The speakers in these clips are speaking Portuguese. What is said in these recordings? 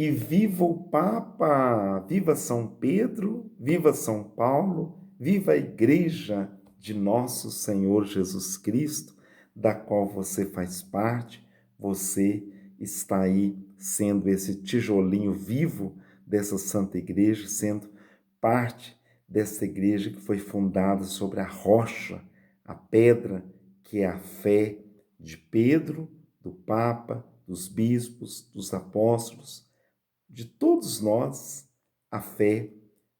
E viva o Papa, viva São Pedro, viva São Paulo, viva a Igreja de Nosso Senhor Jesus Cristo, da qual você faz parte. Você está aí sendo esse tijolinho vivo dessa Santa Igreja, sendo parte dessa igreja que foi fundada sobre a rocha, a pedra, que é a fé de Pedro, do Papa, dos bispos, dos apóstolos, de todos nós, a fé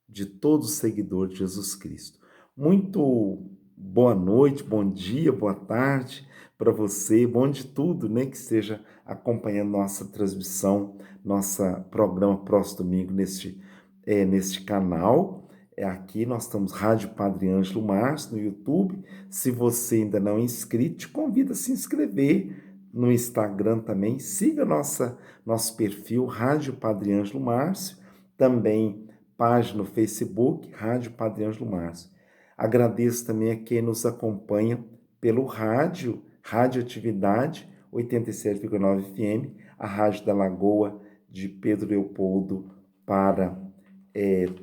de todo seguidor de Jesus Cristo. Muito boa noite, bom dia, boa tarde para você, bom de tudo, né, que esteja acompanhando nossa transmissão, nosso programa próximo domingo neste canal. Aqui nós estamos Rádio Padre Ângelo Márcio no YouTube. Se você ainda não é inscrito, te convido a se inscrever no Instagram também. Siga nosso perfil Rádio Padre Ângelo Márcio, também página no Facebook Rádio Padre Ângelo Márcio. Agradeço também a quem nos acompanha pelo rádio, Radioatividade 87,9 FM, a Rádio da Lagoa de Pedro Leopoldo para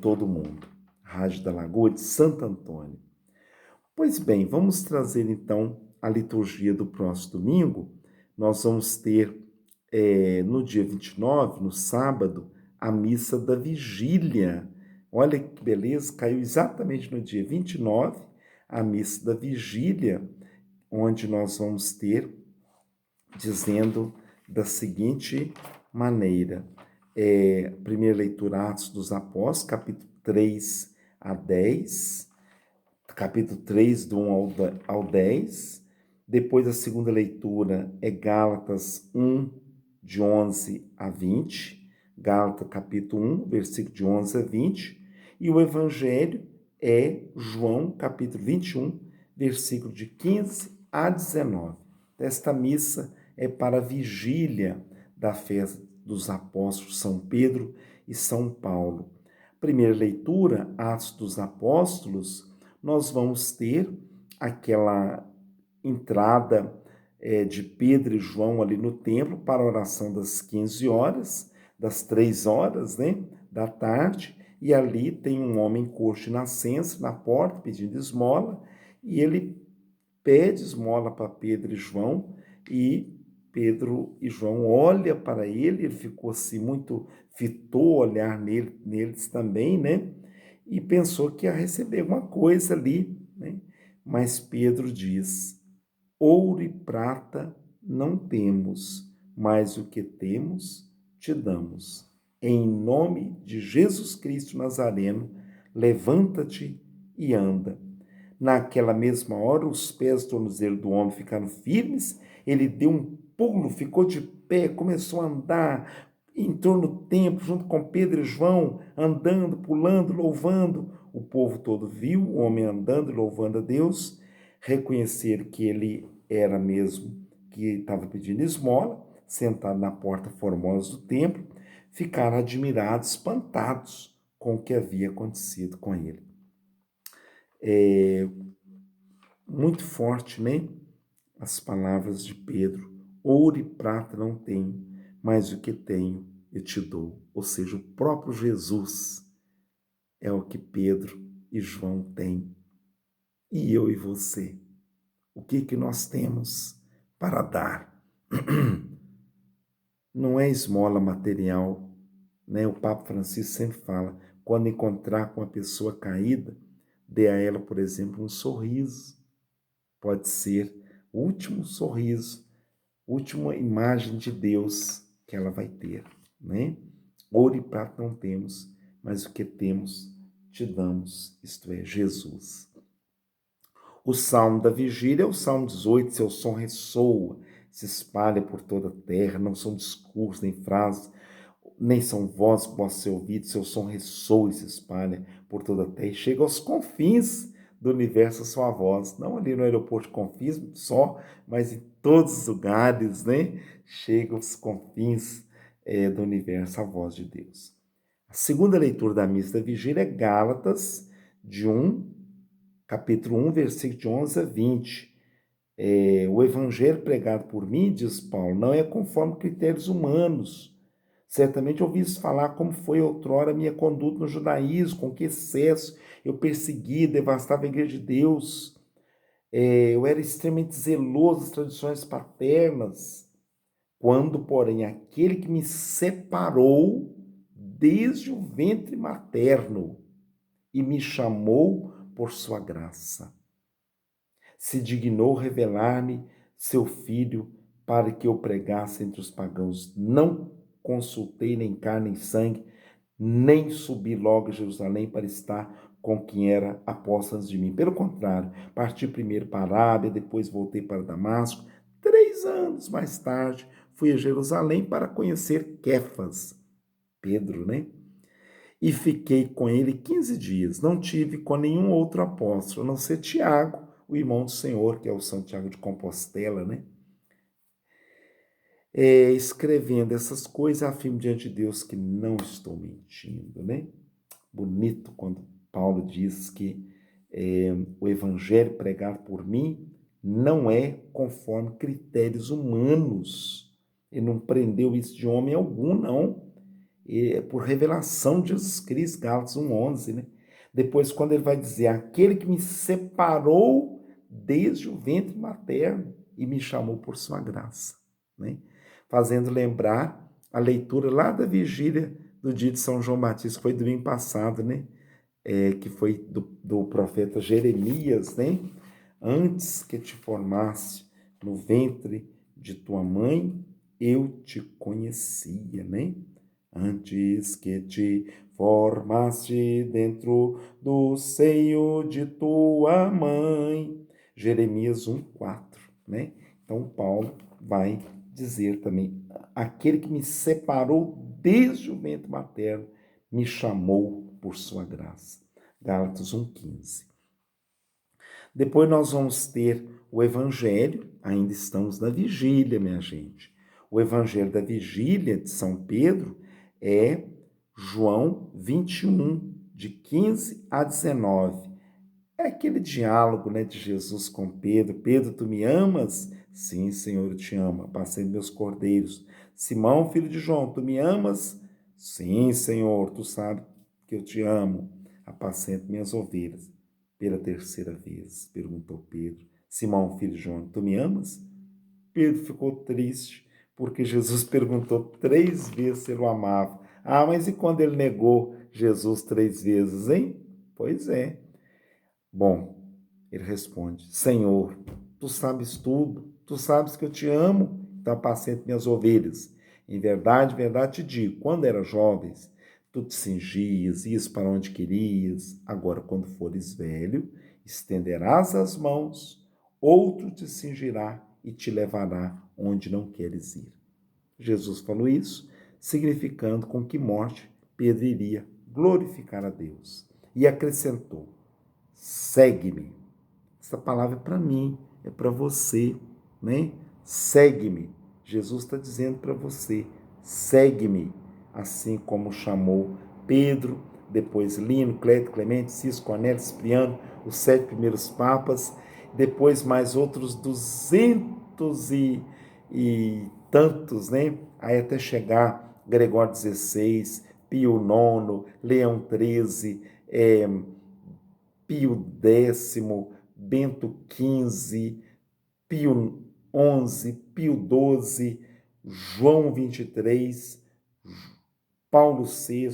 todo mundo. Rádio da Lagoa de Santo Antônio. Pois bem, vamos trazer então a liturgia do próximo domingo. Nós vamos ter no dia 29, no sábado, a missa da vigília. Olha que beleza, caiu exatamente no dia 29, a missa da vigília, onde nós vamos ter, dizendo da seguinte maneira, primeira leitura, Atos dos Apóstolos, capítulo 3 a 10, capítulo 3, do 1 ao 10. Depois a segunda leitura é Gálatas 1, de 11 a 20. Gálatas capítulo 1, versículo de 11 a 20. E o Evangelho é João capítulo 21, versículo de 15 a 19. Esta missa é para a vigília da festa dos apóstolos São Pedro e São Paulo. Primeira leitura, Atos dos Apóstolos, nós vamos ter aquela entrada de Pedro e João ali no templo para a oração das 15 horas, das 3 horas, né, da tarde, e ali tem um homem coxo e nascença na porta pedindo esmola, e ele pede esmola para Pedro e João, e Pedro e João olham para ele ficou assim muito, fitou o olhar neles também, né? E pensou que ia receber alguma coisa ali, né? Mas Pedro diz: ouro e prata não temos, mas o que temos te damos. Em nome de Jesus Cristo Nazareno, levanta-te e anda. Naquela mesma hora, os pés do tornozelo do homem ficaram firmes, ele deu um pulo, ficou de pé, começou a andar, entrou no templo junto com Pedro e João, andando, pulando, louvando. O povo todo viu o homem andando e louvando a Deus, reconheceram que ele era mesmo que estava pedindo esmola, sentado na porta formosa do templo, ficaram admirados, espantados com o que havia acontecido com ele. Muito forte, né? As palavras de Pedro: ouro e prata não tenho, mas o que tenho eu te dou. Ou seja, o próprio Jesus é o que Pedro e João têm. E eu e você, o que nós temos para dar? Não é esmola material, né? O Papa Francisco sempre fala, quando encontrar com uma pessoa caída, dê a ela, por exemplo, um sorriso. Pode ser o último sorriso, última imagem de Deus que ela vai ter, né? Ouro e prata não temos, mas o que temos te damos, isto é, Jesus. O salmo da vigília é o salmo 18, seu som ressoa, se espalha por toda a terra, não são discursos nem frases, nem são vozes que possam ser ouvidas, seu som ressoa e se espalha por toda a terra e chega aos confins do universo a sua voz, não ali no aeroporto de Confins só, mas em todos os lugares, né? Chega aos confins do universo a voz de Deus. A segunda leitura da missa da vigília é Gálatas, capítulo 1, versículo de 11 a 20. O evangelho pregado por mim, diz Paulo, não é conforme critérios humanos, Certamente ouvi falar como foi outrora a minha conduta no judaísmo, com que excesso eu persegui, devastava a igreja de Deus. Eu era extremamente zeloso das tradições paternas. Quando, porém, aquele que me separou desde o ventre materno e me chamou por sua graça, se dignou revelar-me seu filho para que eu pregasse entre os pagãos. Não consultei nem carne nem sangue, nem subi logo a Jerusalém para estar com quem era apóstolo antes de mim. Pelo contrário, parti primeiro para a Arábia, depois voltei para Damasco. 3 anos mais tarde, fui a Jerusalém para conhecer Quefas, Pedro, né? E fiquei com ele 15 dias. Não tive com nenhum outro apóstolo, a não ser Tiago, o irmão do Senhor, que é o Santiago de Compostela, né? Escrevendo essas coisas, afirmo diante de Deus que não estou mentindo, né? Bonito quando Paulo diz que o evangelho pregado por mim não é conforme critérios humanos. Ele não prendeu isso de homem algum, não. É por revelação de Jesus Cristo, Gálatas 1:11, né? Depois, quando ele vai dizer, aquele que me separou desde o ventre materno e me chamou por sua graça, né? Fazendo lembrar a leitura lá da vigília do dia de São João Batista, que foi domingo passado, né? Que foi do profeta Jeremias, né? Antes que te formasse no ventre de tua mãe, eu te conhecia, né? Antes que te formaste dentro do seio de tua mãe. Jeremias 1:4, né? Então Paulo vai dizer também, aquele que me separou desde o ventre materno, me chamou por sua graça. Gálatas 1:15. Depois nós vamos ter o Evangelho, ainda estamos na vigília, minha gente. O Evangelho da vigília de São Pedro é João 21, de 15 a 19. É aquele diálogo, né, de Jesus com Pedro. Pedro, tu me amas? Sim, Senhor, eu te amo. Apacento meus cordeiros. Simão, filho de João, tu me amas? Sim, Senhor, tu sabes que eu te amo. Apacento minhas ovelhas. Pela terceira vez, perguntou Pedro. Simão, filho de João, tu me amas? Pedro ficou triste, porque Jesus perguntou 3 vezes se ele o amava. Ah, mas e quando ele negou Jesus 3 vezes, hein? Pois é. Bom, ele responde, Senhor, tu sabes tudo, tu sabes que eu te amo, então apacenta minhas ovelhas. Em verdade te digo, quando eras jovens, tu te cingias, ias para onde querias. Agora, quando fores velho, estenderás as mãos, outro te cingirá e te levará onde não queres ir. Jesus falou isso, significando com que morte Pedro iria glorificar a Deus. E acrescentou, segue-me. Essa palavra é para mim, é para você, né? Segue-me. Jesus está dizendo para você, segue-me, assim como chamou Pedro, depois Lino, Cleto, Clemente, Cisco, Cornélio, Cipriano, os 7 primeiros papas, depois mais outros 200 e tantos, né? Aí até chegar Gregório XVI, Pio IX, Leão XIII, Pio X, Bento XV, Pio XI, Pio XII, João XXIII, Paulo VI,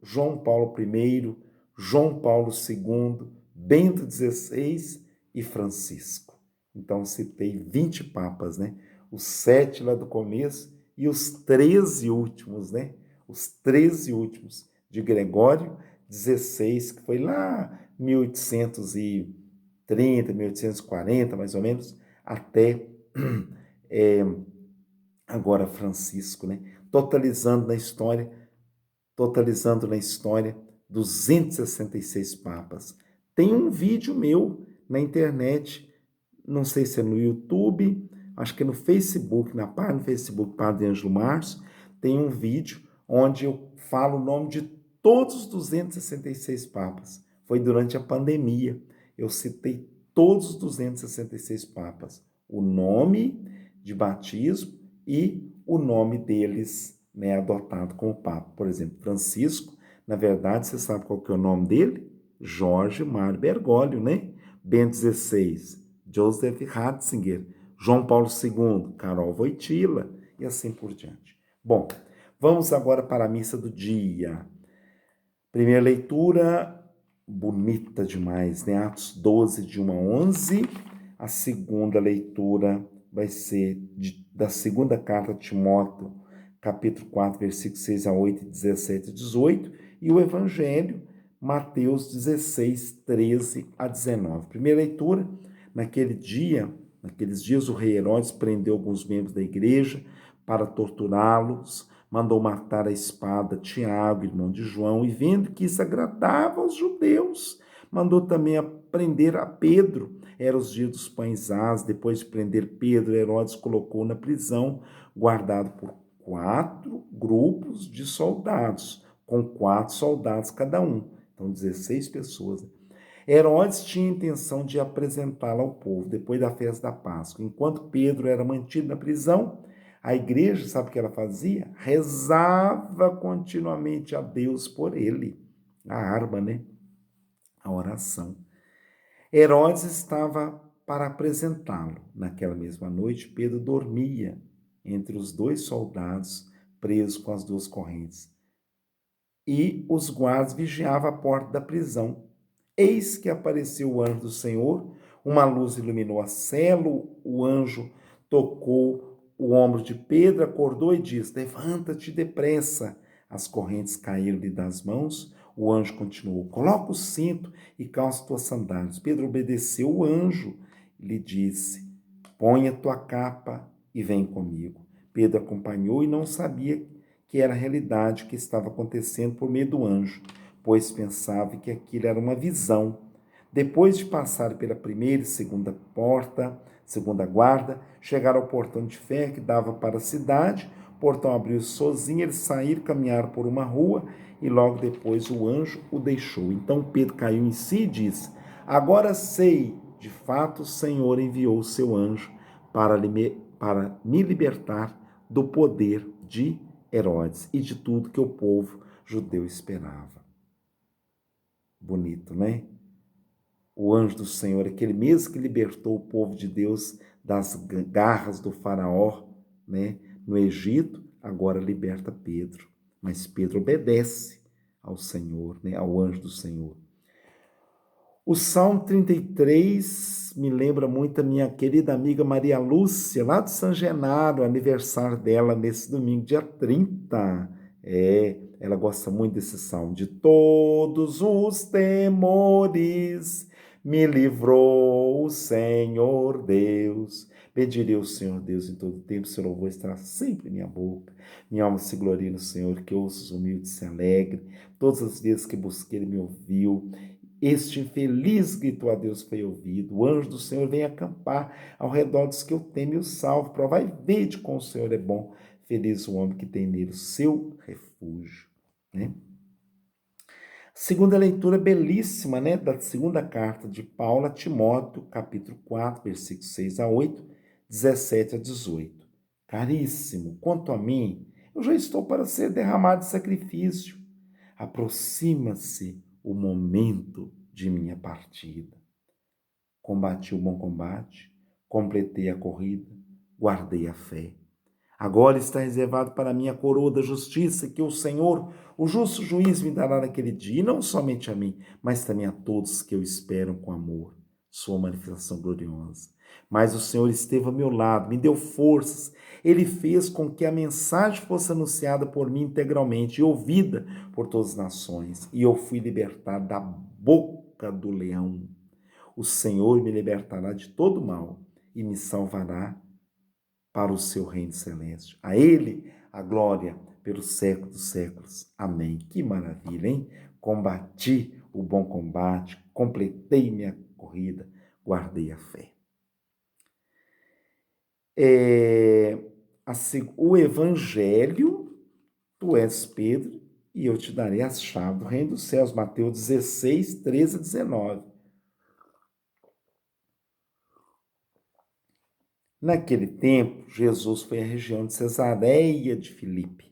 João Paulo I, João Paulo II, Bento XVI e Francisco. Então, citei 20 papas, né? Os 7 lá do começo e os 13 últimos, né? Os 13 últimos de Gregório XVI, que foi lá 1830, 1840, mais ou menos, até agora Francisco, né? Totalizando na história 266 papas. Tem um vídeo meu na internet, não sei se é no YouTube, acho que é no Facebook, na página do Facebook Padre Ângelo Márcio, tem um vídeo onde eu falo o nome de todos os 266 papas. Foi durante a pandemia. Eu citei todos os 266 papas, o nome de batismo e o nome deles né, adotado como Papa. Por exemplo, Francisco, na verdade, você sabe qual que é o nome dele? Jorge Mário Bergoglio, né? Bento XVI, Joseph Ratzinger, João Paulo II, Carol Wojtyla e assim por diante. Bom, vamos agora para a missa do dia. Primeira leitura, bonita demais, né? Atos 12, de 1 a 11. A segunda leitura vai ser da segunda carta a Timóteo, capítulo 4, versículos 6 a 8, 17 a 18. E o Evangelho, Mateus 16, 13 a 19. Primeira leitura, naqueles dias, o rei Herodes prendeu alguns membros da igreja para torturá-los, mandou matar a espada Tiago, irmão de João, e vendo que isso agradava aos judeus, mandou também prender a Pedro. Eram os dias dos pães ás. Depois de prender Pedro, Herodes colocou na prisão, guardado por 4 grupos de soldados, com 4 soldados cada um. Então, 16 pessoas. Herodes tinha a intenção de apresentá-la ao povo depois da festa da Páscoa. Enquanto Pedro era mantido na prisão, a igreja, sabe o que ela fazia? Rezava continuamente a Deus por ele. A arma, né? A oração. Herodes estava para apresentá-lo. Naquela mesma noite, Pedro dormia entre os 2 soldados, presos com as 2 correntes. E os guardas vigiavam a porta da prisão. Eis que apareceu o anjo do Senhor, uma luz iluminou a cela, o anjo tocou o ombro de Pedro, acordou e disse: levanta-te depressa. As correntes caíram-lhe das mãos. O anjo continuou: coloca o cinto e calça tuas sandálias. Pedro obedeceu o anjo e lhe disse: põe a tua capa e vem comigo. Pedro acompanhou e não sabia que era a realidade que estava acontecendo por meio do anjo, pois pensava que aquilo era uma visão. Depois de passar pela primeira e segunda porta, segunda guarda, chegaram ao portão de ferro que dava para a cidade. O portão abriu-se sozinho, eles saíram, caminharam por uma rua e logo depois o anjo o deixou. Então Pedro caiu em si e disse: agora sei, de fato o Senhor enviou o seu anjo para me libertar do poder de Herodes e de tudo que o povo judeu esperava. Bonito, né? O anjo do Senhor, aquele mesmo que libertou o povo de Deus das garras do faraó, né, no Egito, agora liberta Pedro. Mas Pedro obedece ao Senhor, né, ao anjo do Senhor. O Salmo 33 me lembra muito a minha querida amiga Maria Lúcia, lá de São Genaro, aniversário dela nesse domingo, dia 30. Ela gosta muito desse salmo. De todos os temores me livrou o Senhor Deus. Pedirei ao Senhor Deus em todo tempo, seu louvor estará sempre em minha boca. Minha alma se gloria no Senhor, que ouça os humildes se alegre. Todas as vezes que busquei, Ele me ouviu. Este infeliz gritou a Deus, foi ouvido. O anjo do Senhor vem acampar ao redor dos que eu temo e o salvo. Provai e vede como o Senhor é bom. Feliz o homem que tem nele o seu refúgio. Né? Segunda leitura belíssima, né? Da segunda carta de Paulo a Timóteo, capítulo 4, versículos 6 a 8, 17 a 18. Caríssimo, quanto a mim, eu já estou para ser derramado de sacrifício. Aproxima-se o momento de minha partida. Combati o bom combate, completei a corrida, guardei a fé. Agora está reservado para mim a coroa da justiça que o Senhor, o justo juiz, me dará naquele dia, e não somente a mim, mas também a todos que o esperam com amor, sua manifestação gloriosa. Mas o Senhor esteve ao meu lado, me deu forças, Ele fez com que a mensagem fosse anunciada por mim integralmente e ouvida por todas as nações, e eu fui libertado da boca do leão. O Senhor me libertará de todo mal e me salvará para o seu reino celeste. A Ele a glória pelos séculos dos séculos. Amém. Que maravilha, hein? Combati o bom combate, completei minha corrida, guardei a fé. O Evangelho, tu és Pedro, e eu te darei as chaves do reino dos céus. Mateus 16, 13 a 19. Naquele tempo, Jesus foi à região de Cesareia de Filipe.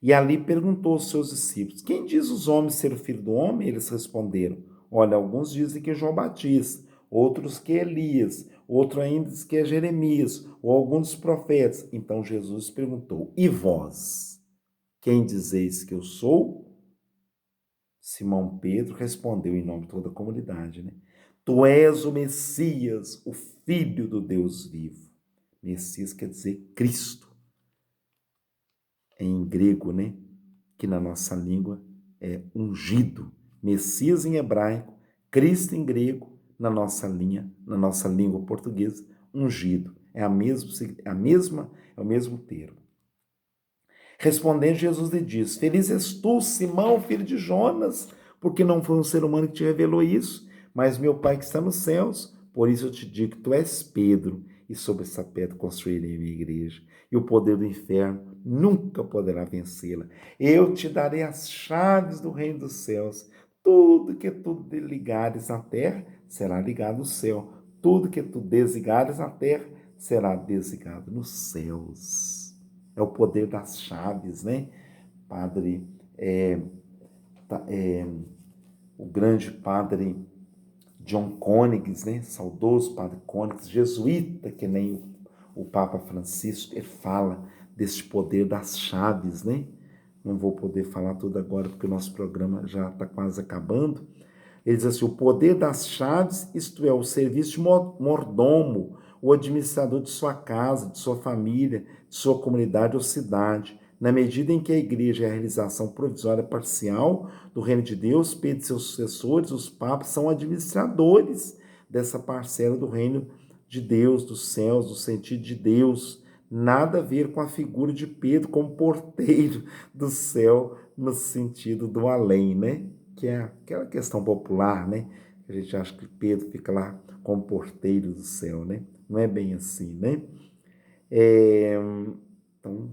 E ali perguntou aos seus discípulos: quem diz os homens ser o filho do homem? Eles responderam: olha, alguns dizem que é João Batista, outros que é Elias, outro ainda diz que é Jeremias, ou alguns dos profetas. Então Jesus perguntou: e vós, quem dizeis que eu sou? Simão Pedro respondeu em nome de toda a comunidade, né? Tu és o Messias, o Filho do Deus vivo. Messias quer dizer Cristo, em grego, né? Que na nossa língua é ungido. Messias em hebraico, Cristo em grego, na nossa língua portuguesa, ungido. É é o mesmo termo. Respondendo, Jesus lhe diz: feliz és tu, Simão, filho de Jonas, porque não foi um ser humano que te revelou isso, mas meu Pai que está nos céus. Por isso eu te digo que tu és Pedro, e sobre essa pedra construirei a minha igreja, e o poder do inferno nunca poderá vencê-la. Eu te darei as chaves do reino dos céus. Tudo que tu ligares na terra será ligado no céu. Tudo que tu desligares na terra será desligado nos céus. É o poder das chaves, né? Padre, o grande padre John Côniges, né? Saudoso padre Côniges, jesuíta, que nem o Papa Francisco, ele fala desse poder das chaves, né? Não vou poder falar tudo agora, porque o nosso programa já está quase acabando. Ele diz assim: o poder das chaves, isto é, o serviço de mordomo, o administrador de sua casa, de sua família, de sua comunidade ou cidade. Na medida em que a igreja é a realização provisória parcial do reino de Deus, Pedro e seus sucessores, os papas, são administradores dessa parcela do reino de Deus, dos céus, do sentido de Deus. Nada a ver com a figura de Pedro como porteiro do céu no sentido do além, né? Que é aquela questão popular, né? A gente acha que Pedro fica lá como porteiro do céu, né? Não é bem assim, né? Então,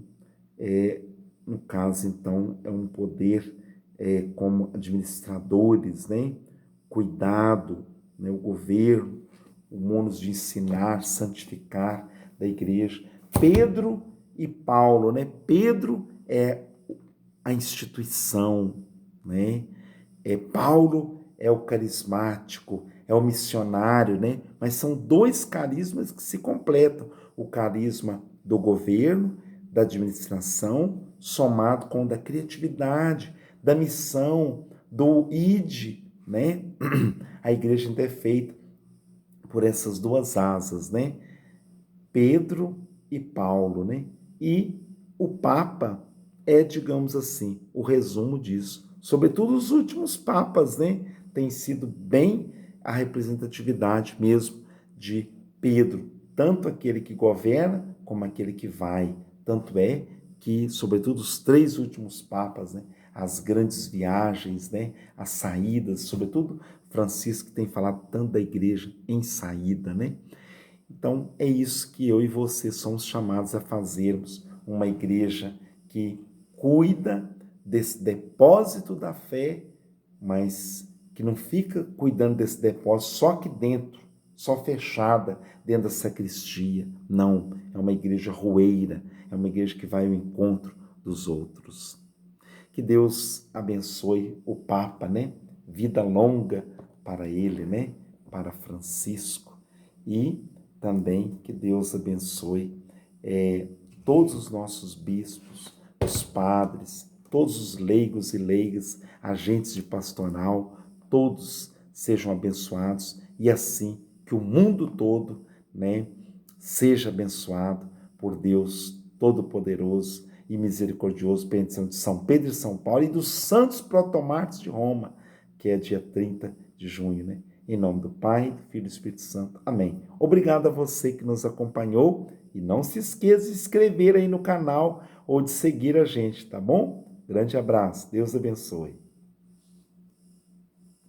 no caso, então, é um poder como administradores, né? Cuidado, né? O governo, o monos de ensinar, santificar da igreja. Pedro e Paulo, né? Pedro é a instituição, né? Paulo é o carismático, é o missionário, né? Mas são dois carismas que se completam: o carisma do governo, da administração, somado com o da criatividade, da missão, do id, né? A igreja é feita por essas duas asas, né? Pedro e Paulo, né? E o Papa é, digamos assim, o resumo disso. Sobretudo os últimos papas, né? Tem sido bem a representatividade mesmo de Pedro, tanto aquele que governa como aquele que vai. Tanto é que, sobretudo, os três últimos papas, né? As grandes viagens, né? As saídas, sobretudo Francisco, que tem falado tanto da igreja em saída, né? Então, é isso que eu e você somos chamados a fazermos, uma igreja que cuida desse depósito da fé, mas que não fica cuidando desse depósito só aqui dentro, só fechada dentro da sacristia. Não, é uma igreja roeira, é uma igreja que vai ao encontro dos outros. Que Deus abençoe o Papa, né? Vida longa para ele, né? Para Francisco. E também que Deus abençoe todos os nossos bispos, os padres, todos os leigos e leigas, agentes de pastoral, todos sejam abençoados e assim que o mundo todo, né, seja abençoado por Deus Todo-Poderoso e misericordioso, bendição de São Pedro e São Paulo e dos santos protomartes de Roma, que é dia 30 de junho, né? Em nome do Pai, do Filho e do Espírito Santo. Amém. Obrigado a você que nos acompanhou e não se esqueça de se inscrever aí no canal ou de seguir a gente, tá bom? Grande abraço. Deus abençoe.